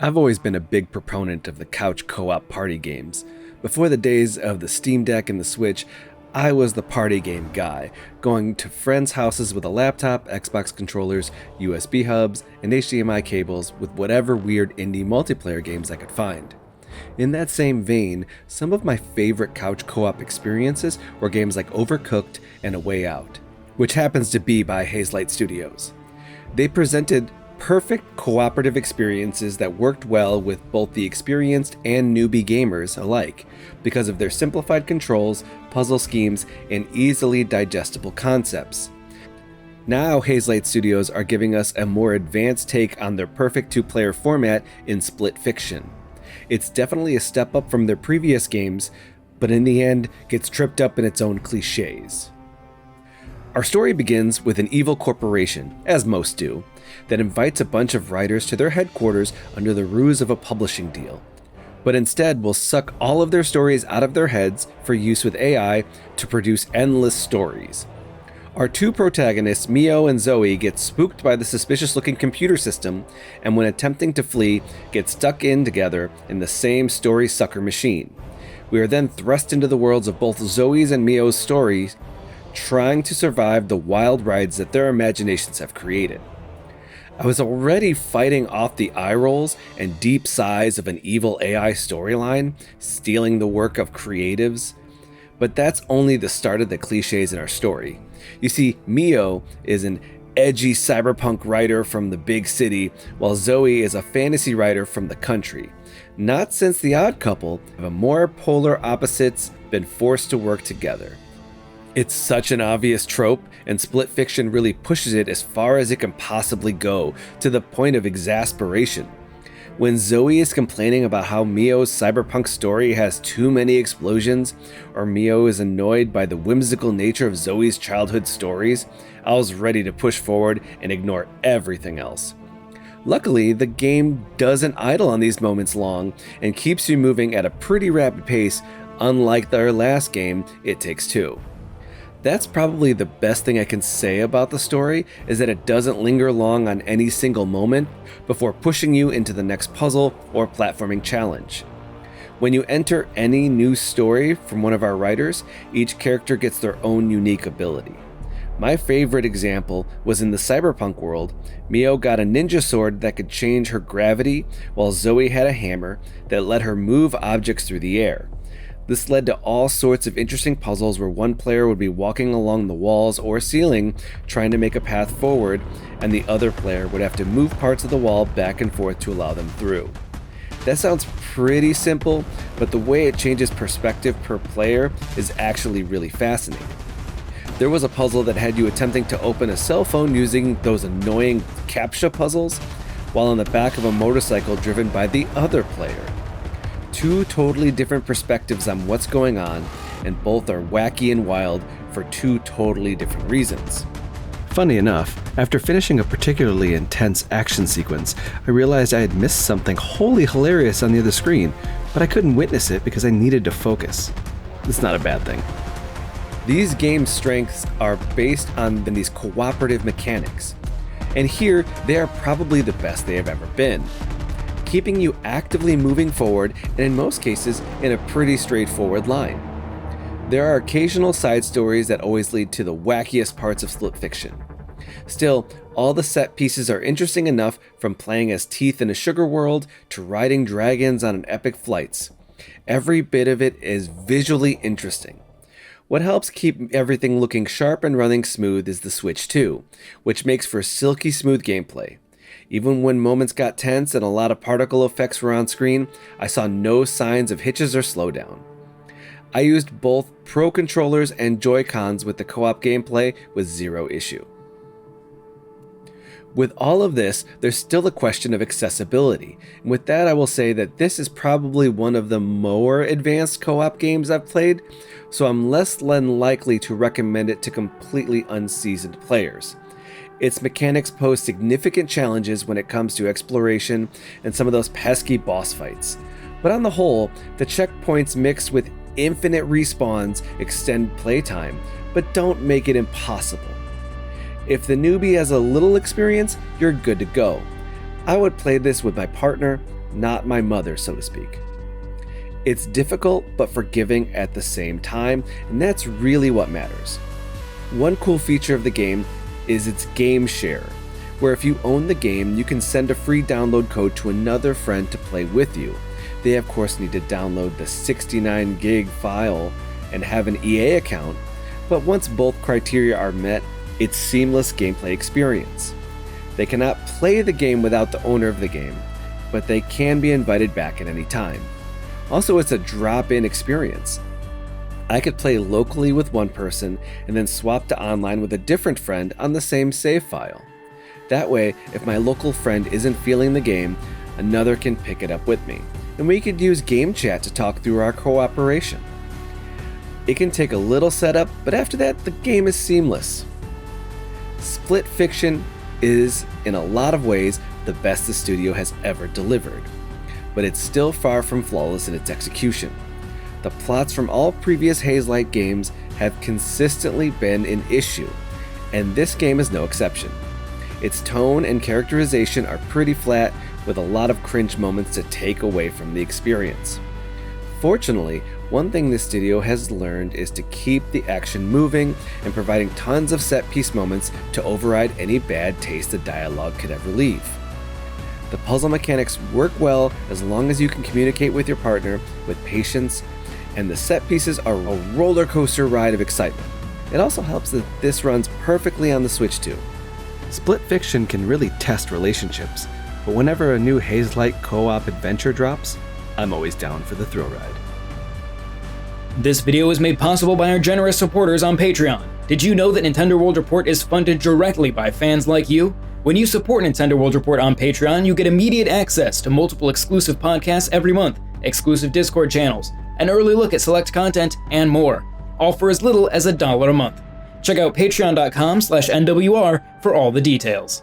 I've always been a big proponent of the couch co-op party games. Before the days of the Steam Deck and the Switch, I was the party game guy, going to friends' houses with a laptop, Xbox controllers, USB hubs, and HDMI cables with whatever weird indie multiplayer games I could find. In that same vein, some of my favorite couch co-op experiences were games like Overcooked and A Way Out, which happens to be by Hazelight Studios. They presented perfect cooperative experiences that worked well with both the experienced and newbie gamers alike because of their simplified controls, puzzle schemes, and easily digestible concepts. Now Hazelight Studios are giving us a more advanced take on their perfect two-player format in Split Fiction. It's definitely a step up from their previous games, but in the end gets tripped up in its own cliches. Our story begins with an evil corporation, as most do, that invites a bunch of writers to their headquarters under the ruse of a publishing deal, but instead will suck all of their stories out of their heads for use with AI to produce endless stories. Our two protagonists, Mio and Zoe, get spooked by the suspicious-looking computer system, and when attempting to flee, get stuck in together in the same story sucker machine. We are then thrust into the worlds of both Zoe's and Mio's stories, trying to survive the wild rides that their imaginations have created. I was already fighting off the eye rolls and deep sighs of an evil AI storyline, stealing the work of creatives, but that's only the start of the cliches in our story. You see, Mio is an edgy cyberpunk writer from the big city, while Zoe is a fantasy writer from the country. Not since The Odd Couple have more polar opposites been forced to work together. It's such an obvious trope, and Split Fiction really pushes it as far as it can possibly go, to the point of exasperation. When Zoe is complaining about how Mio's cyberpunk story has too many explosions, or Mio is annoyed by the whimsical nature of Zoe's childhood stories, I was ready to push forward and ignore everything else. Luckily, the game doesn't idle on these moments long, and keeps you moving at a pretty rapid pace, unlike their last game, It Takes Two. That's probably the best thing I can say about the story, is that it doesn't linger long on any single moment before pushing you into the next puzzle or platforming challenge. When you enter any new story from one of our writers, each character gets their own unique ability. My favorite example was in the cyberpunk world. Mio got a ninja sword that could change her gravity, while Zoe had a hammer that let her move objects through the air. This led to all sorts of interesting puzzles where one player would be walking along the walls or ceiling trying to make a path forward, and the other player would have to move parts of the wall back and forth to allow them through. That sounds pretty simple, but the way it changes perspective per player is actually really fascinating. There was a puzzle that had you attempting to open a cell phone using those annoying CAPTCHA puzzles, while on the back of a motorcycle driven by the other player. Two totally different perspectives on what's going on, and both are wacky and wild for two totally different reasons. Funny enough, after finishing a particularly intense action sequence, I realized I had missed something wholly hilarious on the other screen, but I couldn't witness it because I needed to focus. It's not a bad thing. These games' strengths are based on these cooperative mechanics, and here they are probably the best they have ever been, keeping you actively moving forward, and in most cases, in a pretty straightforward line. There are occasional side stories that always lead to the wackiest parts of Split Fiction. Still, all the set pieces are interesting enough, from playing as Teeth in a sugar world to riding dragons on an epic flights. Every bit of it is visually interesting. What helps keep everything looking sharp and running smooth is the Switch 2, which makes for silky smooth gameplay. Even when moments got tense and a lot of particle effects were on screen, I saw no signs of hitches or slowdown. I used both Pro controllers and Joy-Cons with the co-op gameplay with zero issue. With all of this, there's still a question of accessibility, and with that I will say that this is probably one of the more advanced co-op games I've played, so I'm less than likely to recommend it to completely unseasoned players. Its mechanics pose significant challenges when it comes to exploration and some of those pesky boss fights. But on the whole, the checkpoints mixed with infinite respawns extend playtime, but don't make it impossible. If the newbie has a little experience, you're good to go. I would play this with my partner, not my mother, so to speak. It's difficult but forgiving at the same time, and that's really what matters. One cool feature of the game is its game share, where if you own the game, you can send a free download code to another friend to play with you. They of course need to download the 69 gig file and have an EA account, but once both criteria are met, it's seamless gameplay experience. They cannot play the game without the owner of the game, but they can be invited back at any time. Also, it's a drop-in experience. I could play locally with one person and then swap to online with a different friend on the same save file. That way, if my local friend isn't feeling the game, another can pick it up with me, and we could use game chat to talk through our cooperation. It can take a little setup, but after that, the game is seamless. Split Fiction is, in a lot of ways, the best the studio has ever delivered, but it's still far from flawless in its execution. The plots from all previous Hazelight games have consistently been an issue, and this game is no exception. Its tone and characterization are pretty flat, with a lot of cringe moments to take away from the experience. Fortunately, one thing this studio has learned is to keep the action moving and providing tons of set-piece moments to override any bad taste the dialogue could ever leave. The puzzle mechanics work well as long as you can communicate with your partner with patience, and the set pieces are a roller coaster ride of excitement. It also helps that this runs perfectly on the Switch too. Split Fiction can really test relationships, but whenever a new Hazelight co-op adventure drops, I'm always down for the thrill ride. This video is made possible by our generous supporters on Patreon. Did you know that Nintendo World Report is funded directly by fans like you? When you support Nintendo World Report on Patreon, you get immediate access to multiple exclusive podcasts every month, exclusive Discord channels, an early look at select content, and more, all for as little as $1 a month. Check out patreon.com/NWR for all the details.